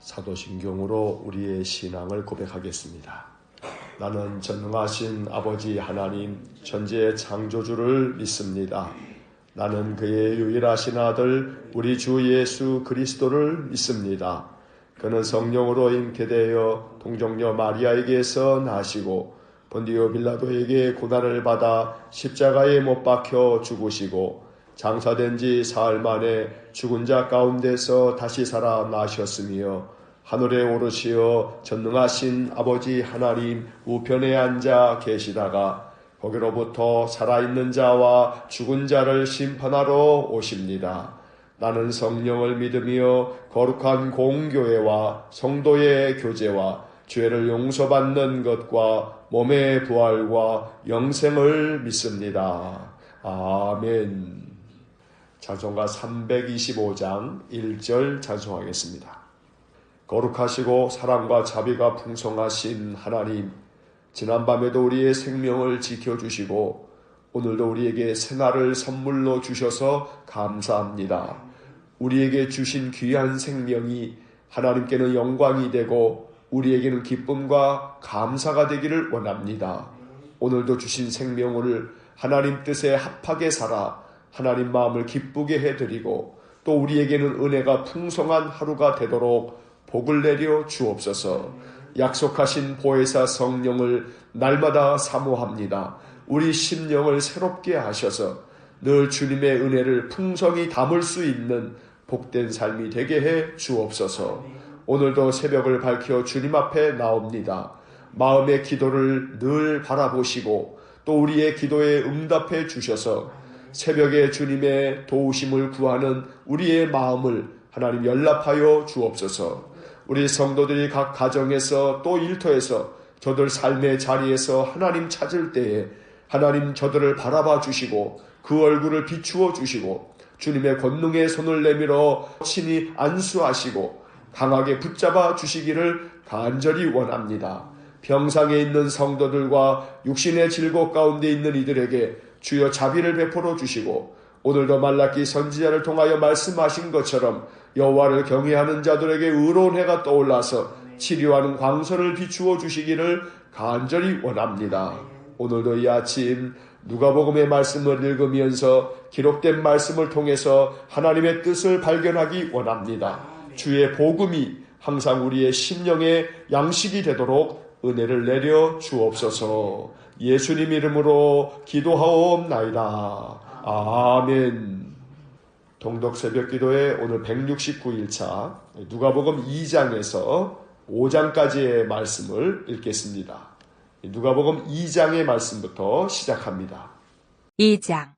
사도신경으로 우리의 신앙을 고백하겠습니다. 나는 전능하신 아버지 하나님 천지의 창조주를 믿습니다. 나는 그의 유일하신 아들 우리 주 예수 그리스도를 믿습니다. 그는 성령으로 잉태되어 동정녀 마리아에게서 나시고 본디오 빌라도에게 고난을 받아 십자가에 못 박혀 죽으시고 장사된 지 사흘 만에 죽은 자 가운데서 다시 살아나셨으며 하늘에 오르시어 전능하신 아버지 하나님 우편에 앉아 계시다가 거기로부터 살아있는 자와 죽은 자를 심판하러 오십니다. 나는 성령을 믿으며 거룩한 공교회와 성도의 교제와 죄를 용서받는 것과 몸의 부활과 영생을 믿습니다. 아멘. 찬송가 325장 1절 찬송하겠습니다. 거룩하시고 사랑과 자비가 풍성하신 하나님, 지난밤에도 우리의 생명을 지켜주시고 오늘도 우리에게 새날을 선물로 주셔서 감사합니다. 우리에게 주신 귀한 생명이 하나님께는 영광이 되고 우리에게는 기쁨과 감사가 되기를 원합니다. 오늘도 주신 생명을 하나님 뜻에 합하게 살아 하나님 마음을 기쁘게 해드리고 또 우리에게는 은혜가 풍성한 하루가 되도록 복을 내려 주옵소서. 약속하신 보혜사 성령을 날마다 사모합니다. 우리 심령을 새롭게 하셔서 늘 주님의 은혜를 풍성히 담을 수 있는 복된 삶이 되게 해 주옵소서. 오늘도 새벽을 밝혀 주님 앞에 나옵니다. 마음의 기도를 늘 바라보시고 또 우리의 기도에 응답해 주셔서 새벽에 주님의 도우심을 구하는 우리의 마음을 하나님 연락하여 주옵소서. 우리 성도들이 각 가정에서 또 일터에서 저들 삶의 자리에서 하나님 찾을 때에 하나님 저들을 바라봐 주시고 그 얼굴을 비추어 주시고 주님의 권능의 손을 내밀어 친히 안수하시고 강하게 붙잡아 주시기를 간절히 원합니다. 병상에 있는 성도들과 육신의 질곡 가운데 있는 이들에게 주여 자비를 베풀어 주시고 오늘도 말라기 선지자를 통하여 말씀하신 것처럼 여호와를 경외하는 자들에게 의로운 해가 떠올라서 치료하는 광선을 비추어 주시기를 간절히 원합니다. 오늘도 이 아침 누가복음의 말씀을 읽으면서 기록된 말씀을 통해서 하나님의 뜻을 발견하기 원합니다. 주의 복음이 항상 우리의 심령의 양식이 되도록 은혜를 내려 주옵소서. 예수님 이름으로 기도하옵나이다. 아멘. 동독 새벽 기도의 오늘 169일차 누가복음 2장에서 5장까지의 말씀을 읽겠습니다. 누가복음 2장의 말씀부터 시작합니다. 2장.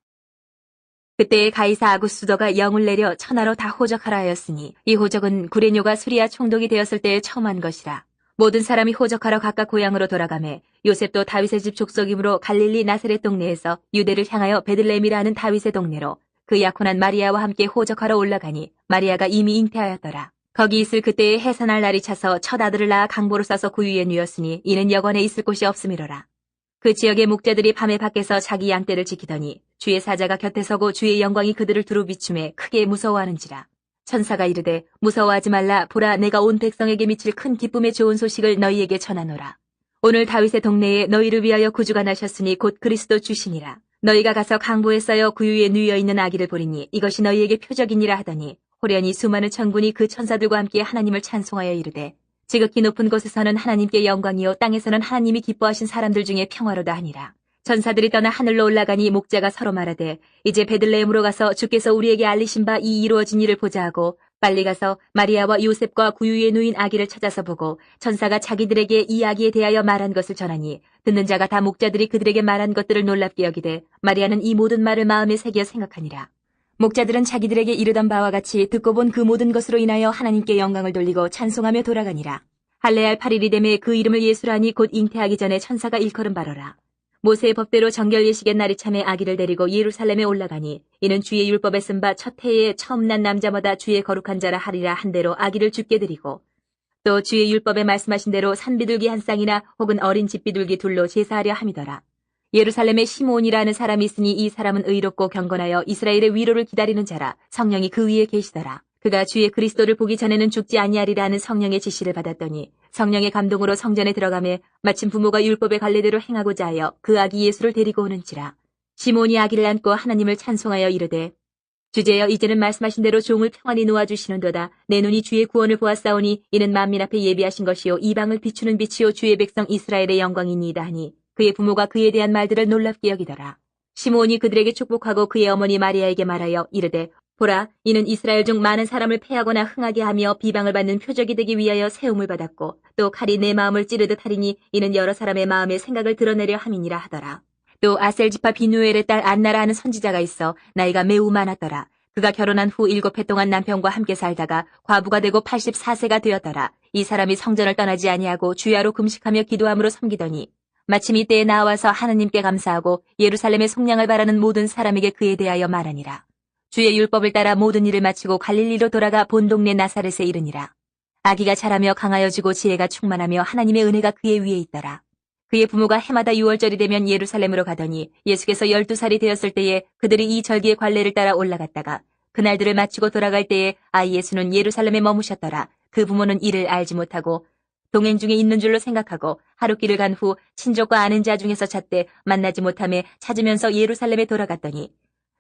그때 가이사 아구스도가 영을 내려 천하로 다 호적하라 하였으니 이 호적은 구레뇨가 수리아 총독이 되었을 때에 처음 한 것이라. 모든 사람이 호적하러 각각 고향으로 돌아가매 요셉도 다윗의 집 족속이므로 갈릴리 나사렛 동네에서 유대를 향하여 베들레헴이라 하는 다윗의 동네로 그 약혼한 마리아와 함께 호적하러 올라가니 마리아가 이미 잉태하였더라. 거기 있을 그때에 해산할 날이 차서 첫 아들을 낳아 강보로 싸서 구유에 누였으니 이는 여관에 있을 곳이 없음이로라. 그 지역의 목자들이 밤에 밖에서 자기 양떼를 지키더니 주의 사자가 곁에 서고 주의 영광이 그들을 두루 비추매 크게 무서워하는지라. 천사가 이르되 무서워하지 말라. 보라, 내가 온 백성에게 미칠 큰 기쁨의 좋은 소식을 너희에게 전하노라. 오늘 다윗의 동네에 너희를 위하여 구주가 나셨으니 곧 그리스도 주시니라. 너희가 가서 강보에 쌓여 구유에 누여 있는 아기를 보리니 이것이 너희에게 표적이니라 하더니 호련히 수많은 천군이 그 천사들과 함께 하나님을 찬송하여 이르되 지극히 높은 곳에서는 하나님께 영광이요 땅에서는 하나님이 기뻐하신 사람들 중에 평화로다 하니라. 천사들이 떠나 하늘로 올라가니 목자가 서로 말하되 이제 베들레헴으로 가서 주께서 우리에게 알리신 바 이 이루어진 일을 보자 하고 빨리 가서 마리아와 요셉과 구유에 누인 아기를 찾아서 보고 천사가 자기들에게 이 아기에 대하여 말한 것을 전하니 듣는 자가 다 목자들이 그들에게 말한 것들을 놀랍게 여기되 마리아는 이 모든 말을 마음에 새겨 생각하니라. 목자들은 자기들에게 이르던 바와 같이 듣고 본 그 모든 것으로 인하여 하나님께 영광을 돌리고 찬송하며 돌아가니라. 할례할 8일이 되매 그 이름을 예수라니 곧 잉태하기 전에 천사가 일컬은 바로라. 모세의 법대로 정결 예식의 날이 참에 아기를 데리고 예루살렘에 올라가니 이는 주의 율법에 쓴 바 첫 해에 처음 난 남자마다 주의 거룩한 자라 하리라 한 대로 아기를 죽게 드리고 또 주의 율법에 말씀하신 대로 산비둘기 한 쌍이나 혹은 어린 집비둘기 둘로 제사하려 함이더라. 예루살렘에 시므온이라는 사람이 있으니 이 사람은 의롭고 경건하여 이스라엘의 위로를 기다리는 자라. 성령이 그 위에 계시더라. 그가 주의 그리스도를 보기 전에는 죽지 아니하리라 하는 성령의 지시를 받았더니 성령의 감동으로 성전에 들어가매 마침 부모가 율법의 관례대로 행하고자 하여 그 아기 예수를 데리고 오는지라. 시몬이 아기를 안고 하나님을 찬송하여 이르되 주제여 이제는 말씀하신 대로 종을 평안히 놓아주시는도다. 내 눈이 주의 구원을 보았사오니 이는 만민 앞에 예비하신 것이요 이방을 비추는 빛이요 주의 백성 이스라엘의 영광이니이다 하니 그의 부모가 그에 대한 말들을 놀랍게 여기더라. 시몬이 그들에게 축복하고 그의 어머니 마리아에게 말하여 이르되 보라 이는 이스라엘 중 많은 사람을 패하거나 흥하게 하며 비방을 받는 표적이 되기 위하여 세움을 받았고 또 칼이 내 마음을 찌르듯 하리니 이는 여러 사람의 마음의 생각을 드러내려 함이니라 하더라. 또 아셀지파 비누엘의 딸 안나라 하는 선지자가 있어 나이가 매우 많았더라. 그가 결혼한 후 7해 동안 남편과 함께 살다가 과부가 되고 84세가 되었더라. 이 사람이 성전을 떠나지 아니하고 주야로 금식하며 기도함으로 섬기더니 마침 이때에 나와서 하느님께 감사하고 예루살렘의 속량을 바라는 모든 사람에게 그에 대하여 말하니라. 주의 율법을 따라 모든 일을 마치고 갈릴리로 돌아가 본 동네 나사렛에 이르니라. 아기가 자라며 강하여지고 지혜가 충만하며 하나님의 은혜가 그의 위에 있더라. 그의 부모가 해마다 6월절이 되면 예루살렘으로 가더니 예수께서 12살이 되었을 때에 그들이 이 절기의 관례를 따라 올라갔다가 그날들을 마치고 돌아갈 때에 아이 예수는 예루살렘에 머무셨더라. 그 부모는 이를 알지 못하고 동행 중에 있는 줄로 생각하고 하룻길을 간 후 친족과 아는 자 중에서 찾되 만나지 못하며 찾으면서 예루살렘에 돌아갔더니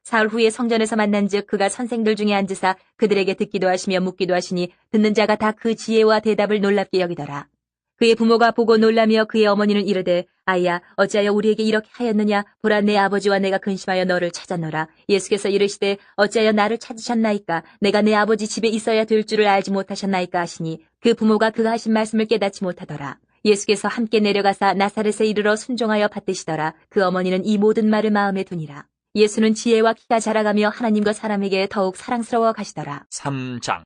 사흘 후에 성전에서 만난즉 그가 선생들 중에 앉으사 그들에게 듣기도 하시며 묻기도 하시니 듣는 자가 다 그 지혜와 대답을 놀랍게 여기더라. 그의 부모가 보고 놀라며 그의 어머니는 이르되 아이야 어찌하여 우리에게 이렇게 하였느냐 보라 내 아버지와 내가 근심하여 너를 찾았노라. 예수께서 이르시되 어찌하여 나를 찾으셨나이까 내가 내 아버지 집에 있어야 될 줄을 알지 못하셨나이까 하시니 그 부모가 그가 하신 말씀을 깨닫지 못하더라. 예수께서 함께 내려가사 나사렛에 이르러 순종하여 받드시더라. 그 어머니는 이 모든 말을 마음에 두니라. 예수는 지혜와 키가 자라가며 하나님과 사람에게 더욱 사랑스러워 가시더라. 3장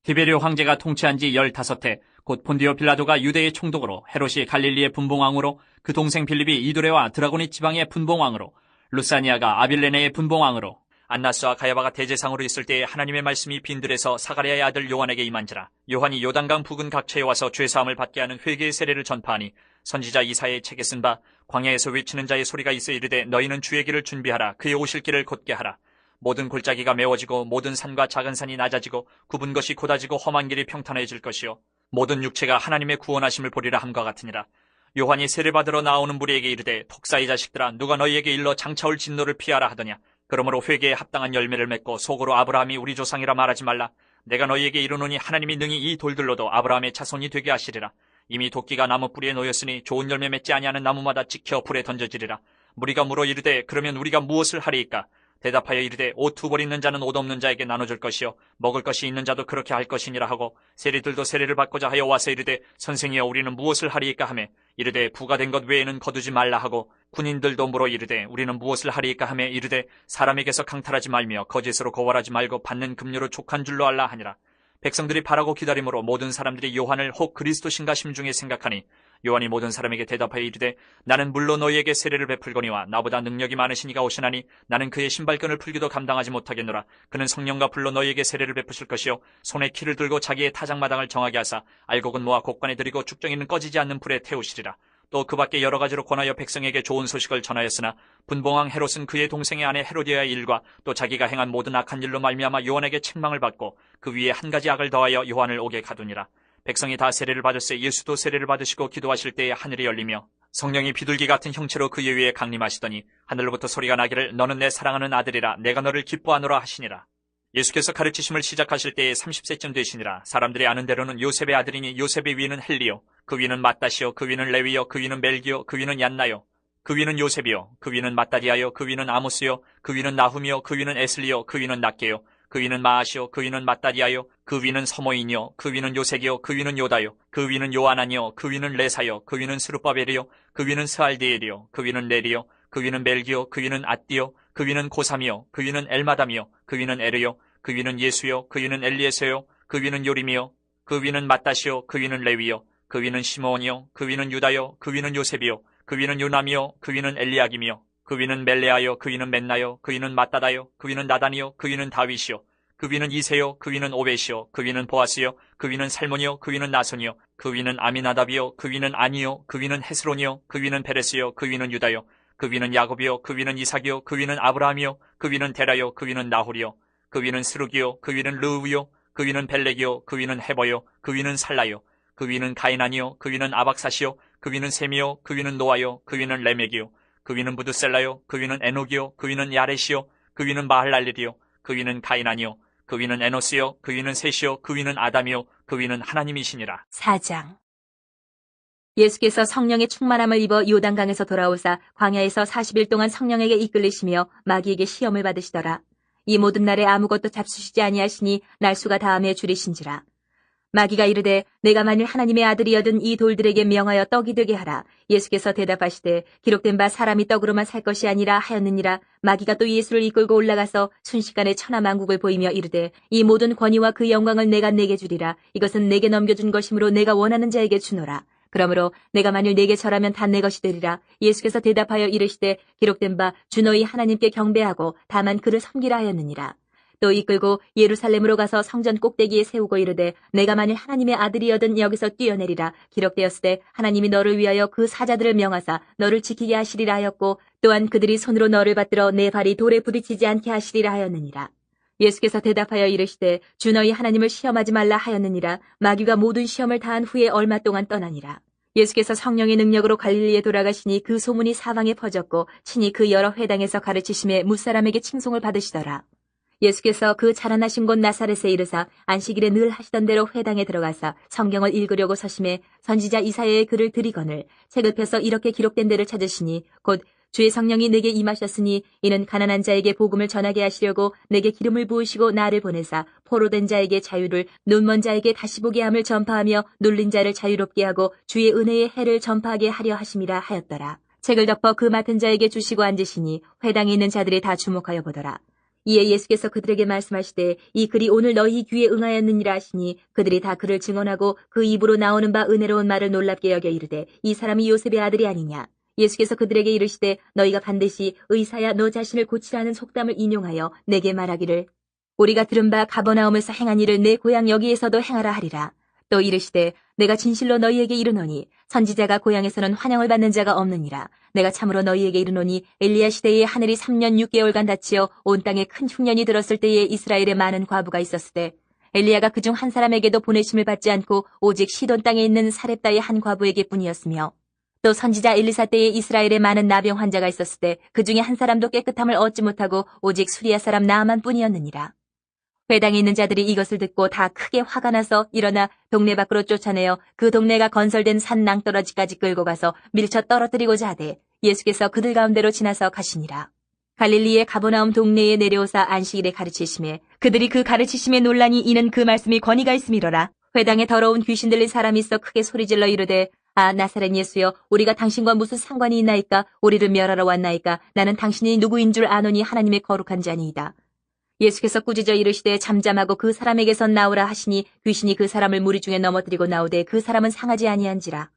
디베리오 황제가 통치한 지 15해 곧 본디오 빌라도가 유대의 총독으로 헤롯이 갈릴리의 분봉왕으로 그 동생 빌립이 이두레와 드라고니 지방의 분봉왕으로 루사니아가 아빌레네의 분봉왕으로 안나스와 가야바가 대제상으로 있을 때에 하나님의 말씀이 빈들에서 사가랴의 아들 요한에게 임한지라. 요한이 요단강 부근 각처에 와서 죄사함을 받게 하는 회개의 세례를 전파하니 선지자 이사야의 책에 쓴 바 광야에서 외치는 자의 소리가 있어 이르되 너희는 주의 길을 준비하라. 그의 오실 길을 곧게 하라. 모든 골짜기가 메워지고 모든 산과 작은 산이 낮아지고 굽은 것이 곧아지고 험한 길이 평탄해질 것이요 모든 육체가 하나님의 구원하심을 보리라 함과 같으니라. 요한이 세례받으러 나오는 무리에게 이르되 독사의 자식들아 누가 너희에게 일러 장차올 진노를 피하라 하더냐. 그러므로 회개에 합당한 열매를 맺고 속으로 아브라함이 우리 조상이라 말하지 말라. 내가 너희에게 이르노니 하나님이 능히 이 돌들로도 아브라함의 자손이 되게 하시리라. 이미 도끼가 나무 뿌리에 놓였으니 좋은 열매 맺지 아니하는 나무마다 찍혀 불에 던져지리라. 무리가 물어 이르되 그러면 우리가 무엇을 하리이까? 대답하여 이르되 옷 2벌 있는 자는 옷 없는 자에게 나눠줄 것이요 먹을 것이 있는 자도 그렇게 할 것이니라 하고 세리들도 세례를 받고자 하여 와서 이르되 선생이여 우리는 무엇을 하리이까 하매 이르되 부가 된 것 외에는 거두지 말라 하고 군인들도 물어 이르되 우리는 무엇을 하리이까 하매 이르되 사람에게서 강탈하지 말며 거짓으로 고발하지 말고 받는 급료로 족한 줄로 알라 하니라. 백성들이 바라고 기다림으로 모든 사람들이 요한을 혹 그리스도신가 심중에 생각하니 요한이 모든 사람에게 대답하여 이르되 나는 물론 너희에게 세례를 베풀거니와 나보다 능력이 많으신 이가 오시나니 나는 그의 신발끈을 풀기도 감당하지 못하겠노라. 그는 성령과 불로 너희에게 세례를 베푸실 것이요 손에 키를 들고 자기의 타작마당을 정하게 하사 알곡은 모아 곡간에 들이고 죽정이는 꺼지지 않는 불에 태우시리라. 또 그 밖에 여러 가지로 권하여 백성에게 좋은 소식을 전하였으나 분봉왕 헤롯은 그의 동생의 아내 헤로디아의 일과 또 자기가 행한 모든 악한 일로 말미암아 요한에게 책망을 받고 그 위에 한 가지 악을 더하여 요한을 옥에 가두니라. 백성이 다 세례를 받았으에 예수도 세례를 받으시고 기도하실 때에 하늘이 열리며 성령이 비둘기 같은 형체로 그의 위에 강림하시더니 하늘로부터 소리가 나기를 너는 내 사랑하는 아들이라 내가 너를 기뻐하노라 하시니라. 예수께서 가르치심을 시작하실 때에 30세쯤 되시니라. 사람들이 아는 대로는 요셉의 아들이니 요셉의 위는 헬리요 그 위는 마따시요 그 위는 레위요 그 위는 멜기요 그 위는 얀나요 그 위는 요셉이요 그 위는 마따디아요 그 위는 아모스요 그 위는 나훔이요 그 위는 에슬리요 그 위는 낫게요 그 위는 마아시요 그 위는 마따디아요 그 위는 서모인이요 그 위는 요색이요 그 위는 요다요 그 위는 요아나니요 그 위는 레사요 그 위는 스룹바벨이요 그 위는 스알디엘이요 그 위는 네리요 그 위는 멜기요 그 위는 앗디요 그 위는 고삼이요 그 위는 엘마담이요 그 위는 에르요 그 위는 예수요 그 위는 엘리에서요 그 위는 요림이요 그 위는 마따시요 그 위는 레위요 그 위는 시몬이요 그 위는 유다요 그 위는 요셉이요 그 위는 요남이요 그 위는 엘리야김이요 그 위는 멜레아요 그 위는 멘나요 그 위는 마따다요 그 위는 나단이요 그 위는 다윗이요 그 위는 이세요 그 위는 오벳이요 그 위는 보아스요 그 위는 살몬이요 그 위는 나손이요 그 위는 아미나답이요 그 위는 아니요 그 위는 헤스론이요 그 위는 페레스요 그 위는 유다요 그 위는 야곱이요 그 위는 이삭이요 그 위는 아브라함이요 그 위는 데라요 그 위는 나홀이요 그 위는 스룹이요 그 위는 르우요 그 위는 벨렉이요 그 위는 헤버요 그 위는 살라요 그 위는 가이난이요 그 위는 아박사시요 그 위는 셈이요 그 위는 노아요 그 위는 레멕이요 그 위는 부드셀라요 그 위는 에녹이요 그 위는 야렛이요 그 위는 마할랄렐이요 그 위는 가이난이요 그 위는 에노스요 그 위는 셋이요 그 위는 아담이요 그 위는 하나님이시니라. 4장. 예수께서 성령의 충만함을 입어 요단강에서 돌아오사 광야에서 40일 동안 성령에게 이끌리시며 마귀에게 시험을 받으시더라. 이 모든 날에 아무것도 잡수시지 아니하시니 날수가 다함에 줄이신지라. 마귀가 이르되 내가 만일 하나님의 아들이여든 이 돌들에게 명하여 떡이 되게 하라. 예수께서 대답하시되 기록된 바 사람이 떡으로만 살 것이 아니라 하였느니라. 마귀가 또 예수를 이끌고 올라가서 순식간에 천하만국을 보이며 이르되 이 모든 권위와 그 영광을 내가 내게 주리라. 이것은 내게 넘겨준 것이므로 내가 원하는 자에게 주노라. 그러므로 내가 만일 내게 절하면 다 내 것이 되리라. 예수께서 대답하여 이르시되 기록된 바 주 너희 하나님께 경배하고 다만 그를 섬기라 하였느니라. 또 이끌고 예루살렘으로 가서 성전 꼭대기에 세우고 이르되 내가 만일 하나님의 아들이여든 여기서 뛰어내리라. 기록되었으되 하나님이 너를 위하여 그 사자들을 명하사 너를 지키게 하시리라 하였고 또한 그들이 손으로 너를 받들어 내 발이 돌에 부딪히지 않게 하시리라 하였느니라. 예수께서 대답하여 이르시되 주 너희 하나님을 시험하지 말라 하였느니라. 마귀가 모든 시험을 다한 후에 얼마 동안 떠나니라. 예수께서 성령의 능력으로 갈릴리에 돌아가시니 그 소문이 사방에 퍼졌고 친히 그 여러 회당에서 가르치심에 무사람에게 칭송을 받으시더라. 예수께서 그 자라나신 곳 나사렛에 이르사 안식일에 늘 하시던 대로 회당에 들어가사 성경을 읽으려고 서심해 선지자 이사야의 글을 들이거늘 책을 펴서 이렇게 기록된 데를 찾으시니 곧 주의 성령이 내게 임하셨으니 이는 가난한 자에게 복음을 전하게 하시려고 내게 기름을 부으시고 나를 보내사 포로된 자에게 자유를 눈먼 자에게 다시 보게 함을 전파하며 눌린 자를 자유롭게 하고 주의 은혜의 해를 전파하게 하려 하심이라 하였더라. 책을 덮어 그 맡은 자에게 주시고 앉으시니 회당에 있는 자들이 다 주목하여 보더라. 이에 예수께서 그들에게 말씀하시되 이 글이 오늘 너희 귀에 응하였느니라 하시니 그들이 다 그를 증언하고 그 입으로 나오는 바 은혜로운 말을 놀랍게 여겨 이르되 이 사람이 요셉의 아들이 아니냐. 예수께서 그들에게 이르시되 너희가 반드시 의사야 너 자신을 고치라는 속담을 인용하여 내게 말하기를 우리가 들은 바 가버나움에서 행한 일을 내 고향 여기에서도 행하라 하리라. 또 이르시되 내가 진실로 너희에게 이르노니 선지자가 고향에서는 환영을 받는 자가 없느니라. 내가 참으로 너희에게 이르노니 엘리야 시대에 하늘이 3년 6개월간 닫히어 온 땅에 큰 흉년이 들었을 때에 이스라엘에 많은 과부가 있었을 때 엘리야가 그중 한 사람에게도 보내심을 받지 않고 오직 시돈 땅에 있는 사렙다의 한 과부에게 뿐이었으며 또 선지자 엘리사 때에 이스라엘에 많은 나병 환자가 있었을 때 그중에 한 사람도 깨끗함을 얻지 못하고 오직 수리아 사람 나아만 뿐이었느니라. 회당에 있는 자들이 이것을 듣고 다 크게 화가 나서 일어나 동네 밖으로 쫓아내어 그 동네가 건설된 산 낭떠러지까지 끌고 가서 밀쳐 떨어뜨리고자 하되 예수께서 그들 가운데로 지나서 가시니라. 갈릴리의 가버나움 동네에 내려오사 안식일에 가르치심에 그들이 그 가르치심에 놀라니 이는 그 말씀이 권위가 있음이로라. 회당에 더러운 귀신 들린 사람이 있어 크게 소리질러 이르되 아 나사렛 예수여 우리가 당신과 무슨 상관이 있나이까. 우리를 멸하러 왔나이까. 나는 당신이 누구인 줄 아노니 하나님의 거룩한 자니이다. 예수께서 꾸짖어 이르시되 잠잠하고 그 사람에게서 나오라 하시니 귀신이 그 사람을 무리 중에 넘어뜨리고 나오되 그 사람은 상하지 아니한지라.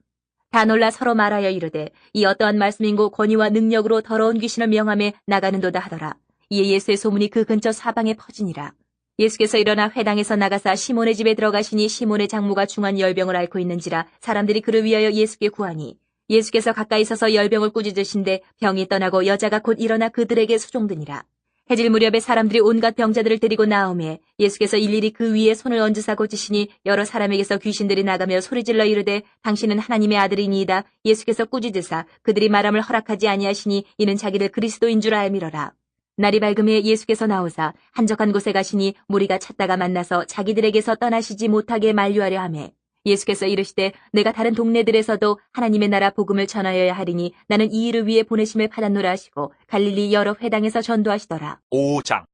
다 놀라 서로 말하여 이르되 이 어떠한 말씀인고 권위와 능력으로 더러운 귀신을 명하며 나가는도다 하더라. 이에 예수의 소문이 그 근처 사방에 퍼지니라. 예수께서 일어나 회당에서 나가사 시몬의 집에 들어가시니 시몬의 장모가 중한 열병을 앓고 있는지라 사람들이 그를 위하여 예수께 구하니 예수께서 가까이 서서 열병을 꾸짖으신데 병이 떠나고 여자가 곧 일어나 그들에게 수종드니라. 해질 무렵에 사람들이 온갖 병자들을 데리고 나오매 예수께서 일일이 그 위에 손을 얹으사 고치시니 여러 사람에게서 귀신들이 나가며 소리질러 이르되 당신은 하나님의 아들이니이다. 예수께서 꾸짖으사 그들이 말함을 허락하지 아니하시니 이는 자기를 그리스도인 줄 알미러라. 날이 밝음에 예수께서 나오사 한적한 곳에 가시니 무리가 찾다가 만나서 자기들에게서 떠나시지 못하게 만류하려 하매 예수께서 이르시되 내가 다른 동네들에서도 하나님의 나라 복음을 전하여야 하리니 나는 이 일을 위해 보내심을 받았노라 하시고 갈릴리 여러 회당에서 전도하시더라. 5장.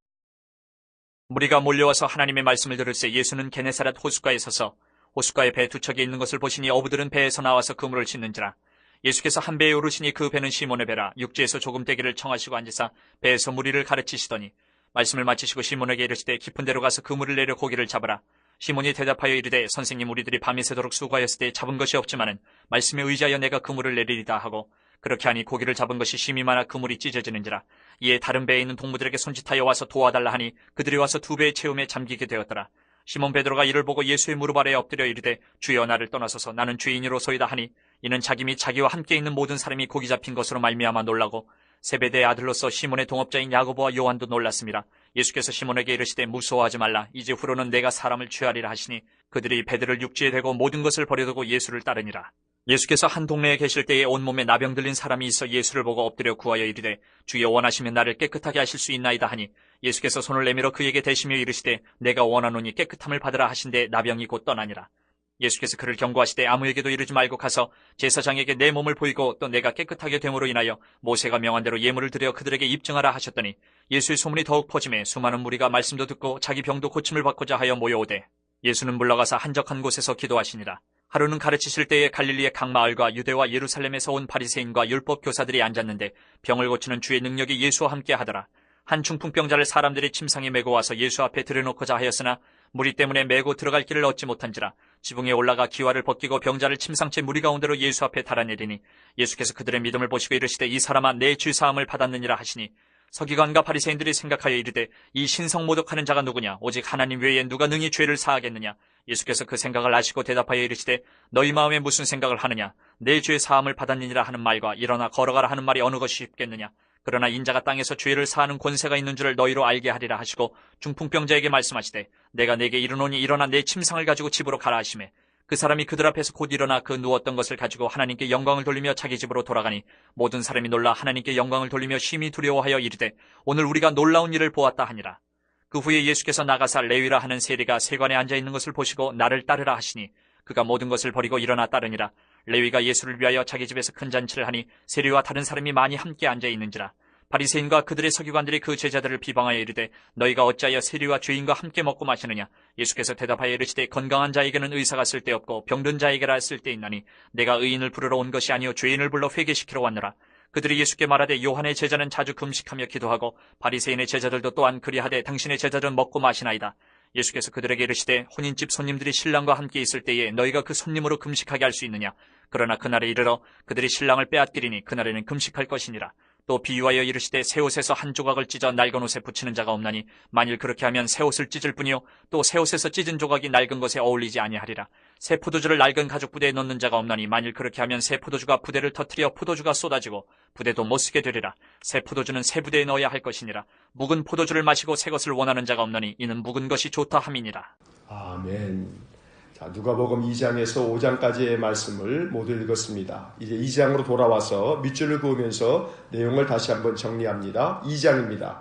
무리가 몰려와서 하나님의 말씀을 들을새 예수는 게네사렛 호숫가에 서서 호숫가에 배 두 척이 있는 것을 보시니 어부들은 배에서 나와서 그물을 싣는지라. 예수께서 한 배에 오르시니 그 배는 시몬의 배라. 육지에서 조금 떼기를 청하시고 앉으사 배에서 무리를 가르치시더니 말씀을 마치시고 시몬에게 이르시되 깊은 데로 가서 그물을 내려 고기를 잡으라. 시몬이 대답하여 이르되 선생님 우리들이 밤이 새도록 수고하였을 때 잡은 것이 없지만은 말씀에 의지하여 내가 그물을 내리리다 하고 그렇게 하니 고기를 잡은 것이 심히 많아 그물이 찢어지는지라. 이에 다른 배에 있는 동무들에게 손짓하여 와서 도와달라 하니 그들이 와서 두 배의 채움에 잠기게 되었더라. 시몬 베드로가 이를 보고 예수의 무릎 아래에 엎드려 이르되 주여 나를 떠나소서 나는 죄인이로소이다 하니 이는 자기 및 자기와 함께 있는 모든 사람이 고기 잡힌 것으로 말미암아 놀라고 세베대의 아들로서 시몬의 동업자인 야고보와 요한도 놀랐습니다. 예수께서 시몬에게 이르시되 무서워하지 말라. 이제 후로는 내가 사람을 취하리라 하시니 그들이 배들을 육지에 대고 모든 것을 버려두고 예수를 따르니라. 예수께서 한 동네에 계실 때에 온몸에 나병 들린 사람이 있어 예수를 보고 엎드려 구하여 이르되 주여 원하시면 나를 깨끗하게 하실 수 있나이다 하니 예수께서 손을 내밀어 그에게 대시며 이르시되 내가 원하노니 깨끗함을 받으라 하신데 나병이 곧 떠나니라. 예수께서 그를 경고하시되 아무에게도 이르지 말고 가서 제사장에게 내 몸을 보이고 또 내가 깨끗하게 됨으로 인하여 모세가 명한 대로 예물을 드려 그들에게 입증하라 하셨더니 예수의 소문이 더욱 퍼짐에 수많은 무리가 말씀도 듣고 자기 병도 고침을 받고자 하여 모여오되 예수는 물러가서 한적한 곳에서 기도하시니라. 하루는 가르치실 때에 갈릴리의 각 마을과 유대와 예루살렘에서 온 바리새인과 율법 교사들이 앉았는데 병을 고치는 주의 능력이 예수와 함께 하더라. 한 중풍병자를 사람들이 침상에 메고 와서 예수 앞에 들여놓고자 하였으나 무리 때문에 메고 들어갈 길을 얻지 못한지라 지붕에 올라가 기와를 벗기고 병자를 침상째 무리 가운데로 예수 앞에 달아내리니 예수께서 그들의 믿음을 보시고 이르시되 이 사람아 내 죄사함을 받았느니라 하시니 서기관과 바리새인들이 생각하여 이르되 이 신성모독하는 자가 누구냐 오직 하나님 외에 누가 능히 죄를 사하겠느냐. 예수께서 그 생각을 아시고 대답하여 이르시되 너희 마음에 무슨 생각을 하느냐. 내 죄 사함을 받았느니라 하는 말과 일어나 걸어가라 하는 말이 어느 것이 쉽겠느냐. 그러나 인자가 땅에서 죄를 사하는 권세가 있는 줄을 너희로 알게 하리라 하시고 중풍병자에게 말씀하시되 내가 네게 이르노니 일어나 내 침상을 가지고 집으로 가라 하시매 그 사람이 그들 앞에서 곧 일어나 그 누웠던 것을 가지고 하나님께 영광을 돌리며 자기 집으로 돌아가니 모든 사람이 놀라 하나님께 영광을 돌리며 심히 두려워하여 이르되 오늘 우리가 놀라운 일을 보았다 하니라. 그 후에 예수께서 나가사 레위라 하는 세리가 세관에 앉아있는 것을 보시고 나를 따르라 하시니 그가 모든 것을 버리고 일어나 따르니라. 레위가 예수를 위하여 자기 집에서 큰 잔치를 하니 세리와 다른 사람이 많이 함께 앉아있는지라. 바리새인과 그들의 서기관들이 그 제자들을 비방하여 이르되 너희가 어찌하여 세리와 죄인과 함께 먹고 마시느냐. 예수께서 대답하여 이르시되 건강한 자에게는 의사가 쓸데없고 병든 자에게라 쓸데있나니 내가 의인을 부르러 온 것이 아니요 죄인을 불러 회개시키러 왔노라. 그들이 예수께 말하되 요한의 제자는 자주 금식하며 기도하고 바리새인의 제자들도 또한 그리하되 당신의 제자들은 먹고 마시나이다. 예수께서 그들에게 이르시되 혼인집 손님들이 신랑과 함께 있을 때에 너희가 그 손님으로 금식하게 할 수 있느냐. 그러나 그날에 이르러 그들이 신랑을 빼앗기리니 그날에는 금식할 것이니라. 또 비유하여 이르시되 새 옷에서 한 조각을 찢어 낡은 옷에 붙이는 자가 없나니 만일 그렇게 하면 새 옷을 찢을 뿐이요 또 새 옷에서 찢은 조각이 낡은 것에 어울리지 아니하리라. 새 포도주를 낡은 가죽 부대에 넣는 자가 없나니 만일 그렇게 하면 새 포도주가 부대를 터뜨려 포도주가 쏟아지고 부대도 못 쓰게 되리라. 새 포도주는 새 부대에 넣어야 할 것이니라. 묵은 포도주를 마시고 새 것을 원하는 자가 없나니 이는 묵은 것이 좋다 함이니라. 아멘. 자, 누가복음 2장에서 5장까지의 말씀을 모두 읽었습니다. 이제 2장으로 돌아와서 밑줄을 그으면서 내용을 다시 한번 정리합니다. 2장입니다.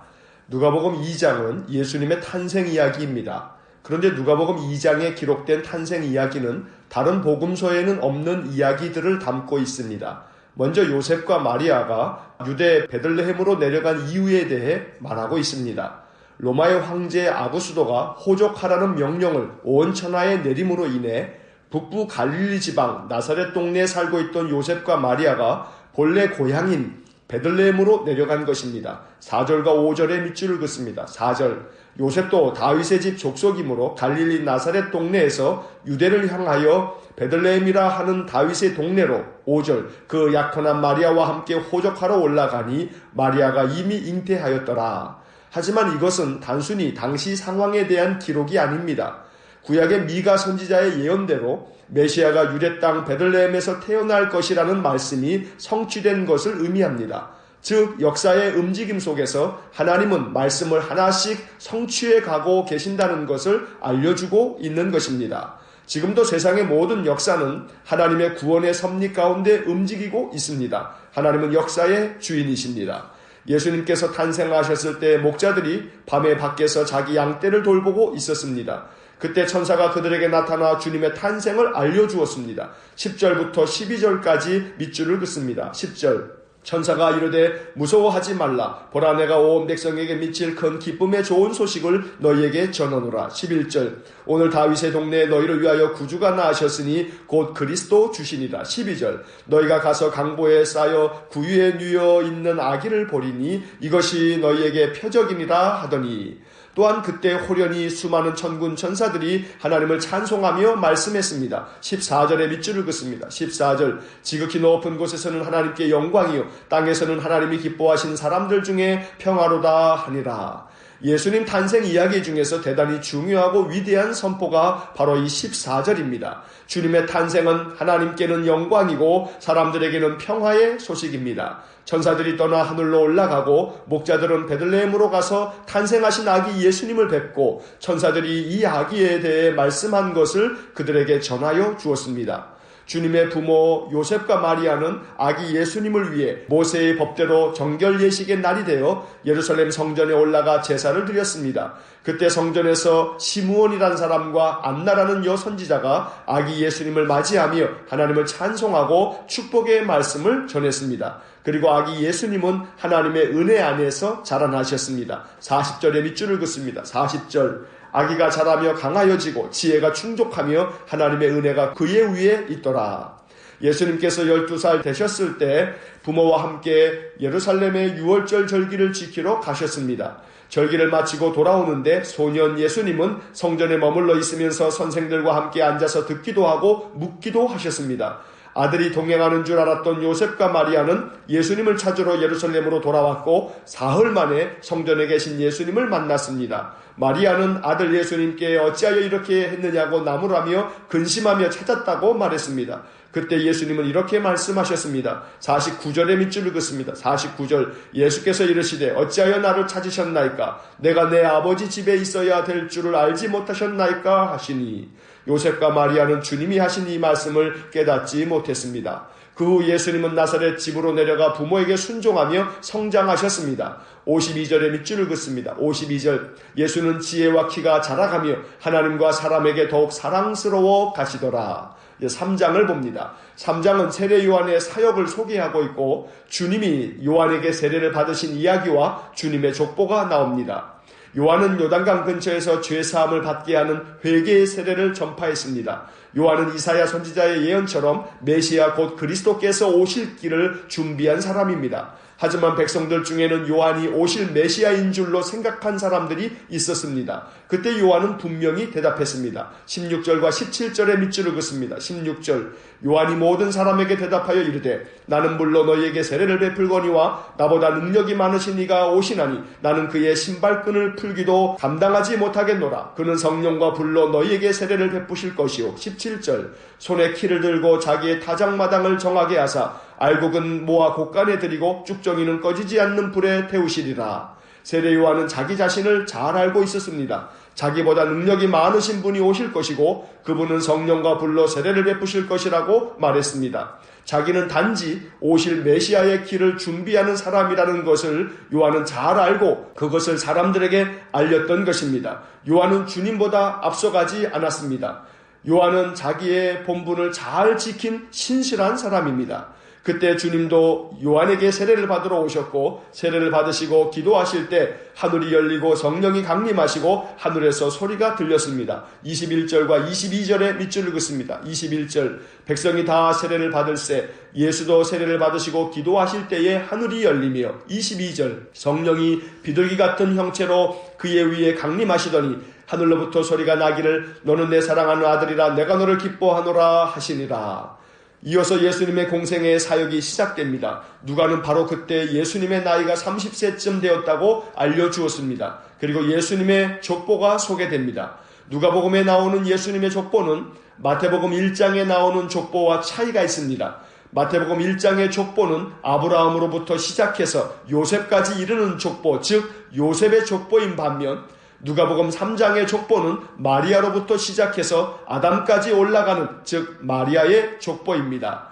누가복음 2장은 예수님의 탄생 이야기입니다. 그런데 누가복음 2장에 기록된 탄생 이야기는 다른 복음서에는 없는 이야기들을 담고 있습니다. 먼저 요셉과 마리아가 유대 베들레헴으로 내려간 이유에 대해 말하고 있습니다. 로마의 황제 아구스도가 호족하라는 명령을 온 천하에 내림으로 인해 북부 갈릴리 지방 나사렛 동네에 살고 있던 요셉과 마리아가 본래 고향인 베들레헴으로 내려간 것입니다. 4절과 5절의 밑줄을 긋습니다. 4절 요셉도 다윗의 집 족속이므로 갈릴리 나사렛 동네에서 유대를 향하여 베들레헴이라 하는 다윗의 동네로 5절 그 약혼한 마리아와 함께 호족하러 올라가니 마리아가 이미 잉태하였더라. 하지만 이것은 단순히 당시 상황에 대한 기록이 아닙니다. 구약의 미가 선지자의 예언대로 메시아가 유대 땅 베들레헴에서 태어날 것이라는 말씀이 성취된 것을 의미합니다. 즉 역사의 움직임 속에서 하나님은 말씀을 하나씩 성취해 가고 계신다는 것을 알려주고 있는 것입니다. 지금도 세상의 모든 역사는 하나님의 구원의 섭리 가운데 움직이고 있습니다. 하나님은 역사의 주인이십니다. 예수님께서 탄생하셨을 때 목자들이 밤에 밖에서 자기 양떼를 돌보고 있었습니다. 그때 천사가 그들에게 나타나 주님의 탄생을 알려주었습니다. 10절부터 12절까지 밑줄을 긋습니다. 10절 천사가 이르되 무서워하지 말라. 보라 내가 온 백성에게 미칠 큰 기쁨의 좋은 소식을 너희에게 전하노라. 11절 오늘 다윗의 동네에 너희를 위하여 구주가 나으셨으니 곧 그리스도 주시니라. 12절 너희가 가서 강보에 쌓여 구유에 누워 있는 아기를 보리니 이것이 너희에게 표적이니라 하더니 또한 그때 호련히 수많은 천군 천사들이 하나님을 찬송하며 말씀했습니다. 14절에 밑줄을 긋습니다. 14절 지극히 높은 곳에서는 하나님께 영광이요 땅에서는 하나님이 기뻐하신 사람들 중에 평화로다 하니라. 예수님 탄생 이야기 중에서 대단히 중요하고 위대한 선포가 바로 이 14절입니다. 주님의 탄생은 하나님께는 영광이고 사람들에게는 평화의 소식입니다. 천사들이 떠나 하늘로 올라가고 목자들은 베들레헴으로 가서 탄생하신 아기 예수님을 뵙고 천사들이 이 아기에 대해 말씀한 것을 그들에게 전하여 주었습니다. 주님의 부모 요셉과 마리아는 아기 예수님을 위해 모세의 법대로 정결 예식의 날이 되어 예루살렘 성전에 올라가 제사를 드렸습니다. 그때 성전에서 시므온이라는 사람과 안나라는 여선지자가 아기 예수님을 맞이하며 하나님을 찬송하고 축복의 말씀을 전했습니다. 그리고 아기 예수님은 하나님의 은혜 안에서 자라나셨습니다. 40절의 밑줄을 긋습니다. 40절 아기가 자라며 강하여지고 지혜가 충족하며 하나님의 은혜가 그의 위에 있더라. 예수님께서 12살 되셨을 때 부모와 함께 예루살렘의 유월절 절기를 지키러 가셨습니다. 절기를 마치고 돌아오는데 소년 예수님은 성전에 머물러 있으면서 선생들과 함께 앉아서 듣기도 하고 묻기도 하셨습니다. 아들이 동행하는 줄 알았던 요셉과 마리아는 예수님을 찾으러 예루살렘으로 돌아왔고 사흘 만에 성전에 계신 예수님을 만났습니다. 마리아는 아들 예수님께 어찌하여 이렇게 했느냐고 나무라며 근심하며 찾았다고 말했습니다. 그때 예수님은 이렇게 말씀하셨습니다. 49절의 밑줄을 긋습니다. 49절 예수께서 이르시되 어찌하여 나를 찾으셨나이까? 내가 내 아버지 집에 있어야 될 줄을 알지 못하셨나이까? 하시니 요셉과 마리아는 주님이 하신 이 말씀을 깨닫지 못했습니다. 그 후 예수님은 나사렛 집으로 내려가 부모에게 순종하며 성장하셨습니다. 52절의 밑줄을 긋습니다. 52절 예수는 지혜와 키가 자라가며 하나님과 사람에게 더욱 사랑스러워 가시더라. 3장을 봅니다. 3장은 세례 요한의 사역을 소개하고 있고 주님이 요한에게 세례를 받으신 이야기와 주님의 족보가 나옵니다. 요한은 요단강 근처에서 죄사함을 받게 하는 회개의 세례를 전파했습니다. 요한은 이사야 선지자의 예언처럼 메시아 곧 그리스도께서 오실 길을 준비한 사람입니다. 하지만 백성들 중에는 요한이 오실 메시아인 줄로 생각한 사람들이 있었습니다. 그때 요한은 분명히 대답했습니다. 16절과 17절의 밑줄을 긋습니다. 16절 요한이 모든 사람에게 대답하여 이르되 나는 물론 너희에게 세례를 베풀거니와 나보다 능력이 많으신 이가 오시나니 나는 그의 신발끈을 풀기도 감당하지 못하겠노라. 그는 성령과 불로 너희에게 세례를 베푸실 것이요. 17절 손에 키를 들고 자기의 타작마당을 정하게 하사 알곡은 모아 곡간에 들이고 쭉정이는 꺼지지 않는 불에 태우시리라. 세례 요한은 자기 자신을 잘 알고 있었습니다. 자기보다 능력이 많으신 분이 오실 것이고 그분은 성령과 불로 세례를 베푸실 것이라고 말했습니다. 자기는 단지 오실 메시아의 길을 준비하는 사람이라는 것을 요한은 잘 알고 그것을 사람들에게 알렸던 것입니다. 요한은 주님보다 앞서가지 않았습니다. 요한은 자기의 본분을 잘 지킨 신실한 사람입니다. 그때 주님도 요한에게 세례를 받으러 오셨고 세례를 받으시고 기도하실 때 하늘이 열리고 성령이 강림하시고 하늘에서 소리가 들렸습니다. 21절과 22절의 밑줄을 긋습니다. 21절 백성이 다 세례를 받을새 예수도 세례를 받으시고 기도하실 때에 하늘이 열리며 22절 성령이 비둘기 같은 형체로 그의 위에 강림하시더니 하늘로부터 소리가 나기를 너는 내 사랑하는 아들이라 내가 너를 기뻐하노라 하시니라. 이어서 예수님의 공생의 사역이 시작됩니다. 누가는 바로 그때 예수님의 나이가 30세쯤 되었다고 알려주었습니다. 그리고 예수님의 족보가 소개됩니다. 누가복음에 나오는 예수님의 족보는 마태복음 1장에 나오는 족보와 차이가 있습니다. 마태복음 1장의 족보는 아브라함으로부터 시작해서 요셉까지 이르는 족보, 즉 요셉의 족보인 반면 누가복음 3장의 족보는 마리아로부터 시작해서 아담까지 올라가는 즉 마리아의 족보입니다.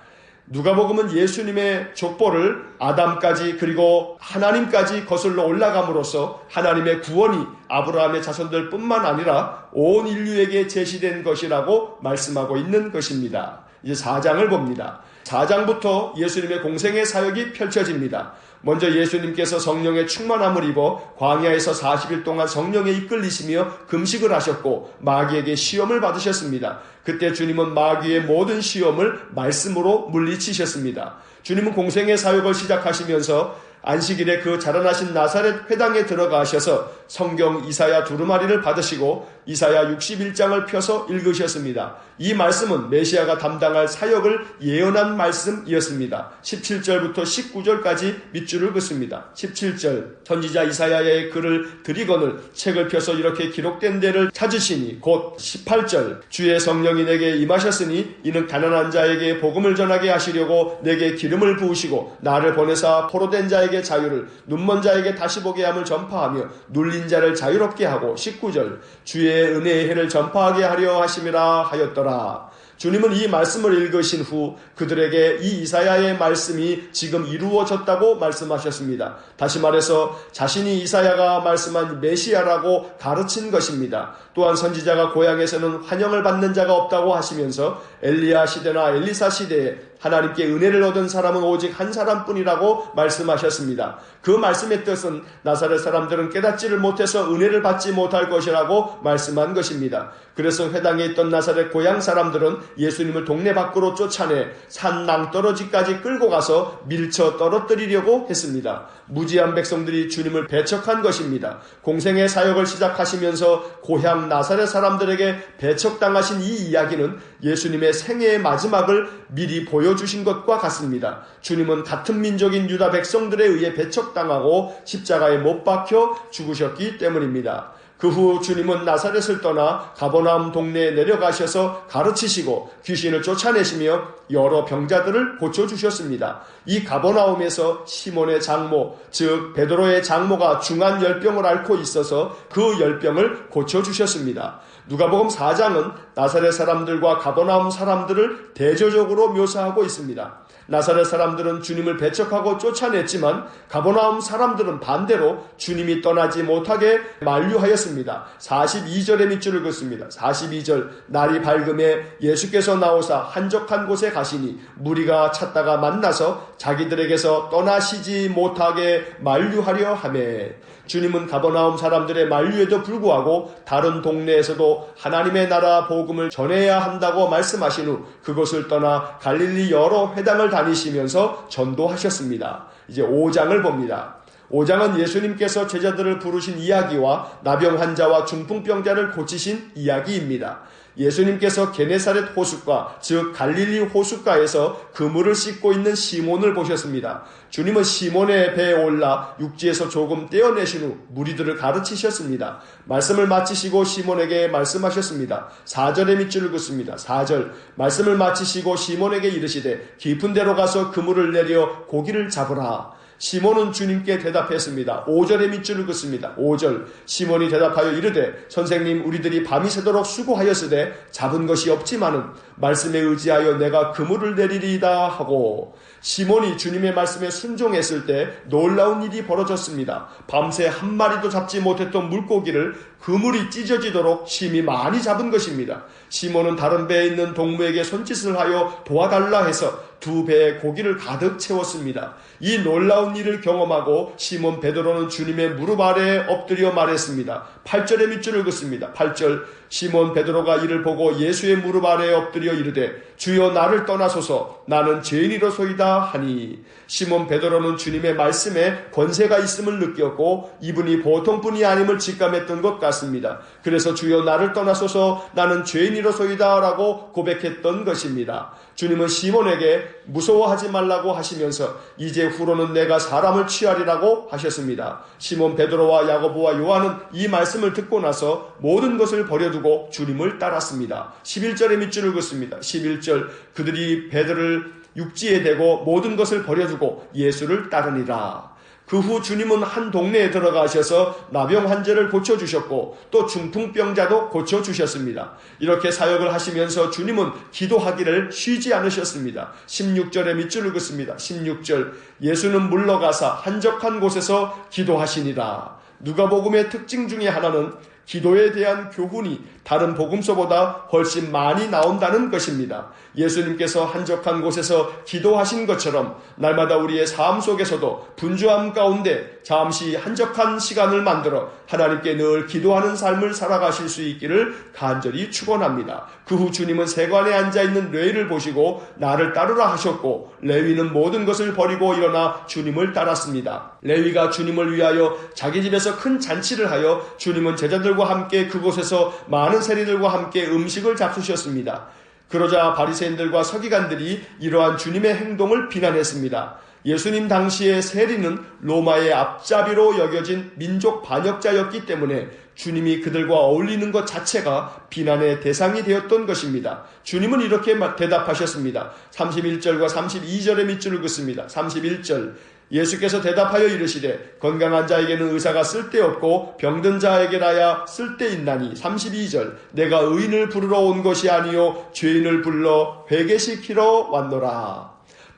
누가복음은 예수님의 족보를 아담까지 그리고 하나님까지 거슬러 올라감으로써 하나님의 구원이 아브라함의 자손들 뿐만 아니라 온 인류에게 제시된 것이라고 말씀하고 있는 것입니다. 이제 4장을 봅니다. 4장부터 예수님의 공생의 사역이 펼쳐집니다. 먼저 예수님께서 성령의 충만함을 입어 광야에서 40일 동안 성령에 이끌리시며 금식을 하셨고 마귀에게 시험을 받으셨습니다. 그때 주님은 마귀의 모든 시험을 말씀으로 물리치셨습니다. 주님은 공생의 사역을 시작하시면서 안식일에 그 자라나신 나사렛 회당에 들어가셔서 성경 이사야 두루마리를 받으시고 이사야 61장을 펴서 읽으셨습니다. 이 말씀은 메시아가 담당할 사역을 예언한 말씀이었습니다. 17절부터 19절까지 밑줄을 긋습니다. 17절 선지자 이사야의 글을 드리거늘 책을 펴서 이렇게 기록된 데를 찾으시니 곧 18절 주의 성령이 내게 임하셨으니 이는 가난한 자에게 복음을 전하게 하시려고 내게 기름을 부으시고 나를 보내사 포로된 자에게 자유를 눈먼 자에게 다시 보게 함을 전파하며 눌린 자를 자유롭게 하고 19절 주의 은혜의 해를 전파하게 하려 하심이라 하였더라. 주님은 이 말씀을 읽으신 후 그들에게 이 이사야의 말씀이 지금 이루어졌다고 말씀하셨습니다. 다시 말해서 자신이 이사야가 말씀한 메시아라고 가르친 것입니다. 또한 선지자가 고향에서는 환영을 받는 자가 없다고 하시면서 엘리야 시대나 엘리사 시대에 하나님께 은혜를 얻은 사람은 오직 한 사람뿐이라고 말씀하셨습니다. 그 말씀의 뜻은 나사렛 사람들은 깨닫지를 못해서 은혜를 받지 못할 것이라고 말씀한 것입니다. 그래서 회당에 있던 나사렛 고향 사람들은 예수님을 동네 밖으로 쫓아내 산 낭떠러지까지 끌고 가서 밀쳐 떨어뜨리려고 했습니다. 무지한 백성들이 주님을 배척한 것입니다. 공생의 사역을 시작하시면서 고향 나사렛 사람들에게 배척당하신 이 이야기는 예수님의 생애의 마지막을 미리 보여주신 것과 같습니다. 주님은 같은 민족인 유다 백성들에 의해 배척당하고 십자가에 못 박혀 죽으셨기 때문입니다. 그 후 주님은 나사렛을 떠나 가버나움 동네에 내려가셔서 가르치시고 귀신을 쫓아내시며 여러 병자들을 고쳐주셨습니다. 이 가버나움에서 시몬의 장모, 즉 베드로의 장모가 중한 열병을 앓고 있어서 그 열병을 고쳐주셨습니다. 누가복음 4장은 나사렛 사람들과 가버나움 사람들을 대조적으로 묘사하고 있습니다. 나사렛 사람들은 주님을 배척하고 쫓아냈지만 가버나움 사람들은 반대로 주님이 떠나지 못하게 만류하였습니다. 42절의 밑줄을 긋습니다. 42절 날이 밝음에 예수께서 나오사 한적한 곳에 가시니 무리가 찾다가 만나서 자기들에게서 떠나시지 못하게 만류하려 하매 주님은 가버나움 사람들의 만류에도 불구하고 다른 동네에서도 하나님의 나라 복음을 전해야 한다고 말씀하신 후 그곳을 떠나 갈릴리 여러 회당을 다니시면서 전도하셨습니다. 이제 5장을 봅니다. 5장은 예수님께서 제자들을 부르신 이야기와 나병 환자와 중풍병자를 고치신 이야기입니다. 예수님께서 게네사렛 호숫가, 즉 갈릴리 호숫가에서 그물을 씻고 있는 시몬을 보셨습니다. 주님은 시몬의 배에 올라 육지에서 조금 떼어내신 후 무리들을 가르치셨습니다. 말씀을 마치시고 시몬에게 말씀하셨습니다. 4절의 밑줄을 긋습니다. 4절 말씀을 마치시고 시몬에게 이르시되 깊은 데로 가서 그물을 내려 고기를 잡으라. 시몬은 주님께 대답했습니다. 5절의 밑줄을 긋습니다. 5절 시몬이 대답하여 이르되 선생님 우리들이 밤이 새도록 수고하였으되 잡은 것이 없지만은 말씀에 의지하여 내가 그물을 내리리이다 하고 시몬이 주님의 말씀에 순종했을 때 놀라운 일이 벌어졌습니다. 밤새 한 마리도 잡지 못했던 물고기를 그물이 찢어지도록 심히 많이 잡은 것입니다. 시몬은 다른 배에 있는 동무에게 손짓을 하여 도와달라 해서 두 배에 고기를 가득 채웠습니다. 이 놀라운 일을 경험하고 시몬 베드로는 주님의 무릎 아래에 엎드려 말했습니다. 8절의 밑줄을 긋습니다. 8절 시몬 베드로가 이를 보고 예수의 무릎 아래에 엎드려 이르되 주여 나를 떠나소서 나는 죄인이로소이다 하니 시몬 베드로는 주님의 말씀에 권세가 있음을 느꼈고 이분이 보통 분이 아님을 직감했던 것 같습니다. 그래서 주여 나를 떠나소서 나는 죄인이로소이다 라고 고백했던 것입니다. 주님은 시몬에게 무서워하지 말라고 하시면서 이제 후로는 내가 사람을 취하리라고 하셨습니다. 시몬 베드로와 야고보와 요한은 이 말씀을 듣고 나서 모든 것을 버려두고 주님을 따랐습니다. 11절의 밑줄을 긋습니다. 11절 그들이 배들을 육지에 대고 모든 것을 버려두고 예수를 따르니라. 그 후 주님은 한 동네에 들어가셔서 나병 환자를 고쳐주셨고 또 중풍병자도 고쳐주셨습니다. 이렇게 사역을 하시면서 주님은 기도하기를 쉬지 않으셨습니다. 16절에 밑줄을 긋습니다. 16절 예수는 물러가사 한적한 곳에서 기도하시니라. 누가복음의 특징 중에 하나는 기도에 대한 교훈이 다른 복음서보다 훨씬 많이 나온다는 것입니다. 예수님께서 한적한 곳에서 기도하신 것처럼 날마다 우리의 삶 속에서도 분주함 가운데 잠시 한적한 시간을 만들어 하나님께 늘 기도하는 삶을 살아가실 수 있기를 간절히 축원합니다. 그 후 주님은 세관에 앉아있는 레위를 보시고 나를 따르라 하셨고, 레위는 모든 것을 버리고 일어나 주님을 따랐습니다. 레위가 주님을 위하여 자기 집에서 큰 잔치를 하여 주님은 제자들과 함께 그곳에서 많은 세리들과 함께 음식을 잡수셨습니다. 그러자 바리새인들과 서기관들이 이러한 주님의 행동을 비난했습니다. 예수님 당시의 세리는 로마의 앞잡이로 여겨진 민족 반역자였기 때문에 주님이 그들과 어울리는 것 자체가 비난의 대상이 되었던 것입니다. 주님은 이렇게 대답하셨습니다. 31절과 32절의 밑줄을 긋습니다. 31절, 예수께서 대답하여 이르시되 건강한 자에게는 의사가 쓸데없고 병든 자에게라야 쓸데있나니. 32절, 내가 의인을 부르러 온 것이 아니요 죄인을 불러 회개시키러 왔노라.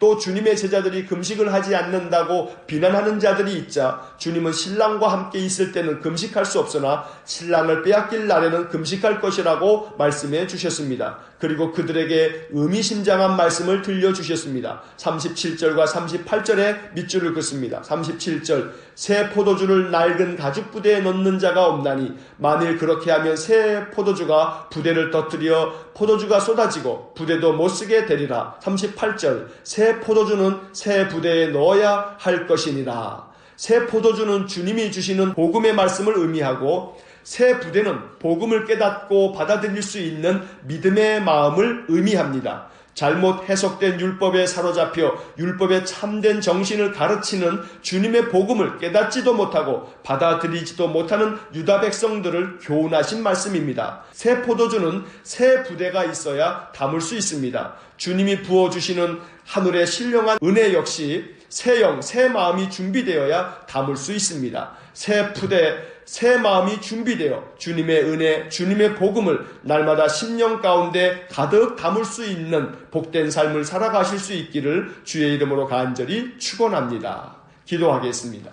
또 주님의 제자들이 금식을 하지 않는다고 비난하는 자들이 있자 주님은 신랑과 함께 있을 때는 금식할 수 없으나 신랑을 빼앗길 날에는 금식할 것이라고 말씀해 주셨습니다. 그리고 그들에게 의미심장한 말씀을 들려주셨습니다. 37절과 38절에 밑줄을 긋습니다. 37절, 새 포도주를 낡은 가죽 부대에 넣는 자가 없나니 만일 그렇게 하면 새 포도주가 부대를 터뜨려 포도주가 쏟아지고 부대도 못쓰게 되리라. 38절, 새 포도주는 새 부대에 넣어야 할 것이니라. 새 포도주는 주님이 주시는 복음의 말씀을 의미하고, 새 부대는 복음을 깨닫고 받아들일 수 있는 믿음의 마음을 의미합니다. 잘못 해석된 율법에 사로잡혀 율법의 참된 정신을 가르치는 주님의 복음을 깨닫지도 못하고 받아들이지도 못하는 유다 백성들을 교훈하신 말씀입니다. 새 포도주는 새 부대가 있어야 담을 수 있습니다. 주님이 부어주시는 하늘의 신령한 은혜 역시 새 영, 새 마음이 준비되어야 담을 수 있습니다. 새 부대, 새 마음이 준비되어 주님의 은혜, 주님의 복음을 날마다 심령 가운데 가득 담을 수 있는 복된 삶을 살아가실 수 있기를 주의 이름으로 간절히 축원합니다. 기도하겠습니다.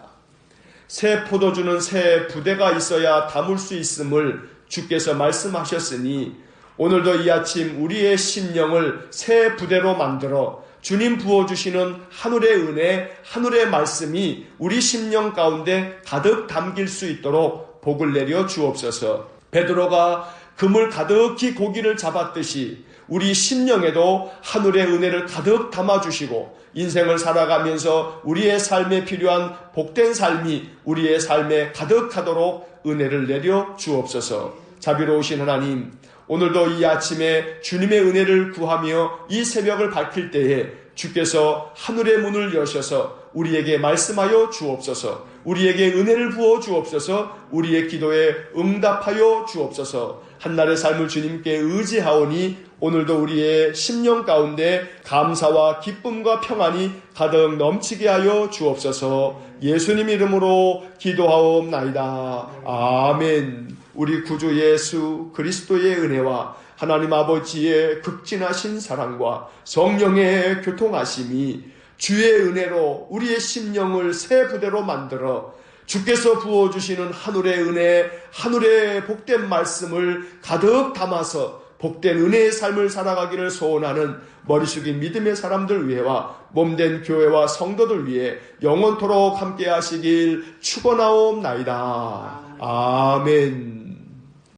새 포도주는 새 부대가 있어야 담을 수 있음을 주께서 말씀하셨으니 오늘도 이 아침 우리의 심령을 새 부대로 만들어 주님 부어주시는 하늘의 은혜, 하늘의 말씀이 우리 심령 가운데 가득 담길 수 있도록 복을 내려 주옵소서. 베드로가 그물 가득히 고기를 잡았듯이 우리 심령에도 하늘의 은혜를 가득 담아주시고 인생을 살아가면서 우리의 삶에 필요한 복된 삶이 우리의 삶에 가득하도록 은혜를 내려 주옵소서. 자비로우신 하나님, 오늘도 이 아침에 주님의 은혜를 구하며 이 새벽을 밝힐 때에 주께서 하늘의 문을 여셔서 우리에게 말씀하여 주옵소서. 우리에게 은혜를 부어 주옵소서. 우리의 기도에 응답하여 주옵소서. 한날의 삶을 주님께 의지하오니 오늘도 우리의 심령 가운데 감사와 기쁨과 평안이 가득 넘치게 하여 주옵소서. 예수님 이름으로 기도하옵나이다. 아멘. 우리 구주 예수 그리스도의 은혜와 하나님 아버지의 극진하신 사랑과 성령의 교통하심이 주의 은혜로 우리의 심령을 새 부대로 만들어 주께서 부어주시는 하늘의 은혜, 하늘의 복된 말씀을 가득 담아서 복된 은혜의 삶을 살아가기를 소원하는 머리 숙인 믿음의 사람들 위해와 몸된 교회와 성도들 위해 영원토록 함께 하시길 축원하옵나이다. 아멘.